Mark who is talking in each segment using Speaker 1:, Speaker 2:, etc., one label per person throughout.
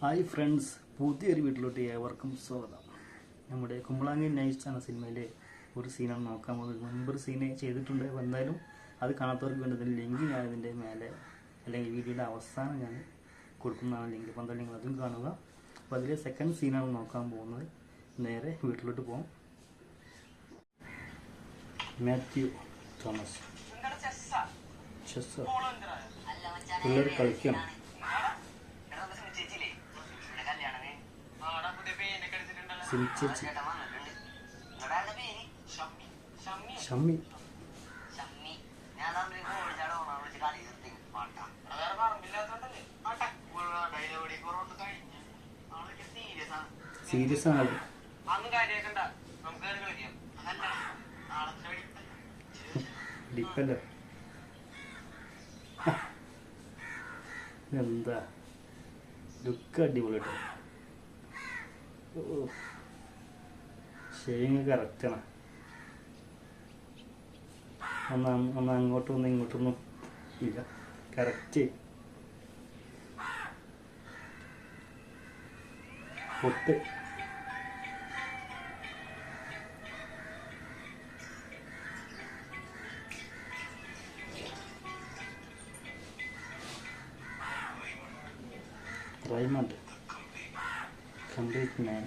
Speaker 1: Hi friends, പുതിയൊരു വീട്ടിലോട്ട് ഏവർക്കും സ്വാഗതം. നമ്മുടെ കുമ്പളാങ്ങി നൈറ്റ്സ് എന്ന സിനിമയിലെ ഒരു സീനാണ് നോക്കാൻ പോകുന്നത്. മുൻപൊരു സീന് ചെയ്തിട്ടുണ്ട്. എന്തായാലും അത് കാണാത്തവർക്ക് വേണ്ടതിന് ലിങ്ക് ഞാൻ ഇതിൻ്റെ മേലെ അല്ലെങ്കിൽ വീഡിയോയുടെ അവസാനം ഞാൻ കൊടുക്കുന്നതാണ് ലിങ്ക്. അപ്പോൾ എന്തായാലും നിങ്ങൾ അതും കാണുക. അപ്പോൾ അതിലെ സെക്കൻഡ് സീനാണ് നോക്കാൻ പോകുന്നത്. നേരെ വീട്ടിലോട്ട് പോകാം. മാത്യു തോമസ് ചെസ് പിള്ളേർ കളിക്കണം. ചേച്ചി ഷമ്മി സീരിയസ് ആണ്. ഡിപ്പല്ലേ എന്താ ലുക്ക് അടിപൊളി കേട്ടോ. ഷെയ്ങ് കറക്റ്റാണ്. ഒന്ന് അങ്ങോട്ടും ഒന്ന് ഇങ്ങോട്ടൊന്നും ഇല്ല, കറക്റ്റ്. പൊട്ട് റൈമണ്ട് കംപ്ലീറ്റ് മാൻ.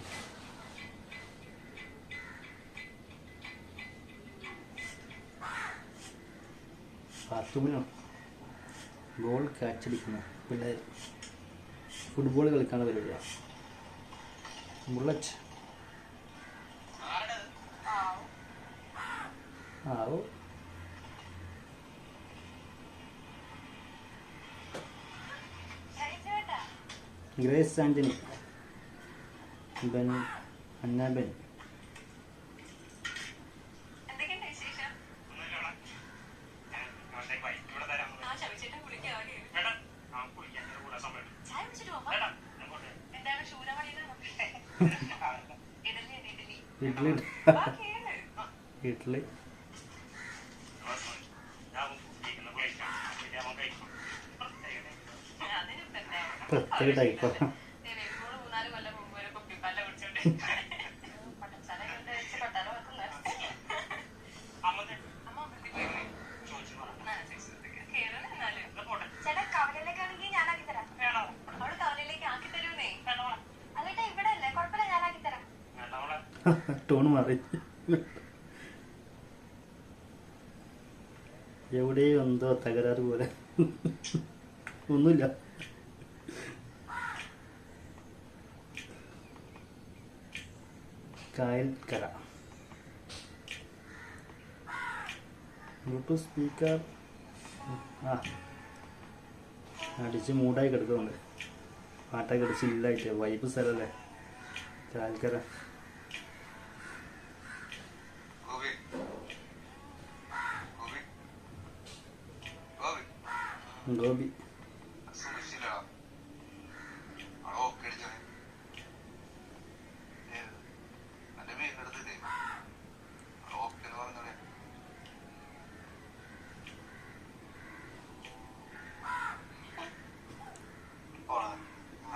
Speaker 1: ബാത്റൂമിലാണ് ബോൾ കാച്ചടിക്കുന്ന പിള്ളേർ. ഫുട്ബോൾ കളിക്കാനുള്ള പരിപാടിയാണ്. ബുള്ളറ്റ് ആവോ ഗ്രേസ് ആൻ്റണി, ബെൻ അന്നാബെൻ. ഇഡ്ഡലി പ്രത്യേക ടൈപ്പ്. ടോൺ മാറി. എവിടെയോ എന്തോ തകരാറ് പോലെ. ഒന്നുമില്ല. കായൽക്കര ബ്ലൂടൂത്ത് സ്പീക്കർ അടിച്ച് മൂടായി കിടക്കുന്നുണ്ട്. പാട്ടൊക്കെ അടിച്ച് ഇല്ലായിട്ട് വൈബ് സ്ഥലല്ലേ കായൽക്കര. ഗോപി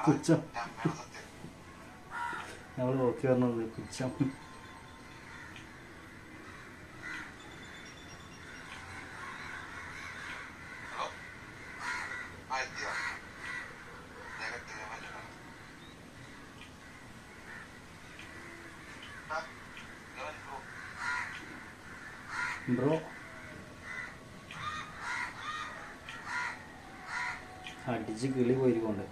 Speaker 1: പുച്ഛം. ഞങ്ങൾ ഓക്കെ പറഞ്ഞത് പുച്ഛം. ബ്രോ അടിച്ച് കിളി പോയിരിക്കൊണ്ട്.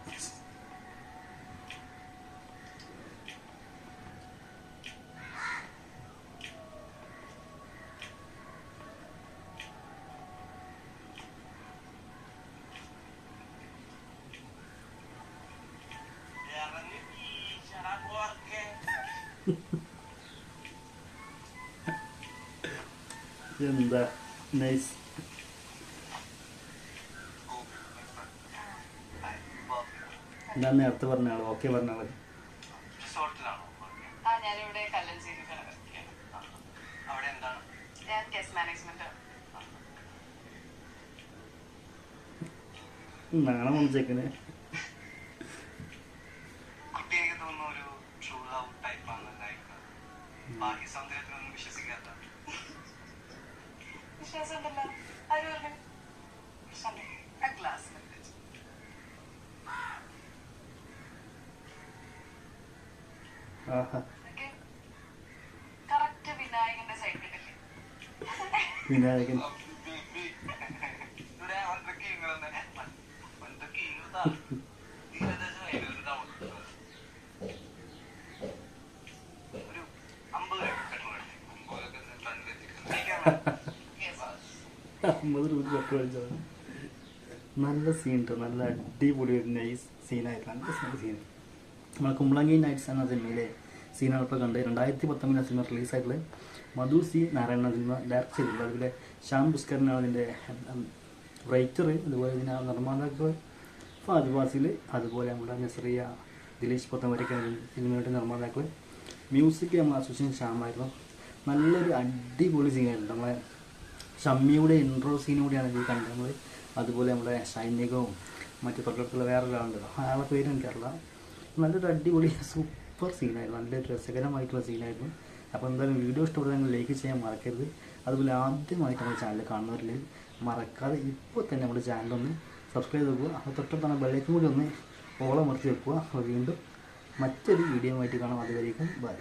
Speaker 1: എന്താ നൈസ്. എന്താ നേരത്തെ പറഞ്ഞ ആൾ ഓക്കെ പറഞ്ഞ ആള്. നാളെ വന്നേക്കണേ. ആഹാ വിനായകൻ നല്ല സീൻ കേട്ടോ, നല്ല അടിപൊളി ഒരു നൈസ് സീനായിട്ട് നല്ല സീൻ. നമ്മളെ കുമ്പളങ്ങി നൈറ്റ്സ് എന്ന സിനിമയിലെ സീനാണ് ഇപ്പോൾ കണ്ട്. 2019 സിനിമ റിലീസായിട്ടുള്ളത്. മധു സി നാരായണ സിനിമ ഡയറക്റ്റ് ചെയ്തിട്ടുള്ളത്. അതുപോലെ ശ്യാം പുഷ്കരനാണ് അതിൻ്റെ റൈറ്റർ. അതുപോലെ ഇതിൻ്റെ നിർമ്മാതാക്കൾ ഫഹദ് ഫാസിൽ, അതുപോലെ നമ്മുടെ നസ്രിയ, ദിലീഷ് പൊത്തമരക്കാണ് ഇതിനുവേണ്ടി നിർമ്മാതാക്കൾ. മ്യൂസിക് നമ്മൾ അസോസിയേഷൻ ശ്യാമായിരുന്നു. നല്ലൊരു അടിപൊളി സീനായിരുന്നു. നമ്മളെ ഷമ്മിയുടെ ഇൻട്രോ സീനൂടെയാണ് ഇത് കണ്ടത് നമ്മൾ. അതുപോലെ നമ്മുടെ സൈനികവും മറ്റു തൊട്ടടുത്തുള്ള വേറൊരാളുണ്ടല്ലോ, അയാളുടെ പേര് എനിക്കറിയില്ല. നല്ലൊരു അടിപൊളി സൂപ്പർ സീനായിരുന്നു, നല്ലൊരു രസകരമായിട്ടുള്ള സീനായിരുന്നു. അപ്പോൾ എന്തായാലും വീഡിയോ ഇഷ്ടപ്പെടുന്നെങ്കിൽ ലൈക്ക് ചെയ്യാൻ മറക്കരുത്. അതുപോലെ ആദ്യമായിട്ട് നമ്മുടെ ചാനൽ കാണുന്നവരിൽ മറക്കാതെ ഇപ്പോൾ തന്നെ നമ്മുടെ ചാനലൊന്ന് സബ്സ്ക്രൈബ് ചെയ്ത് വെക്കുക. അപ്പോൾ തൊട്ടടുത്താണ് ബെല്ലൈക്കൻ കൂടി ഒന്ന് ഓളമർത്തി വെക്കുക. അപ്പോൾ വീണ്ടും മറ്റൊരു വീഡിയോ ആയിട്ട് കാണാം. അതുവരേക്കും ബൈ.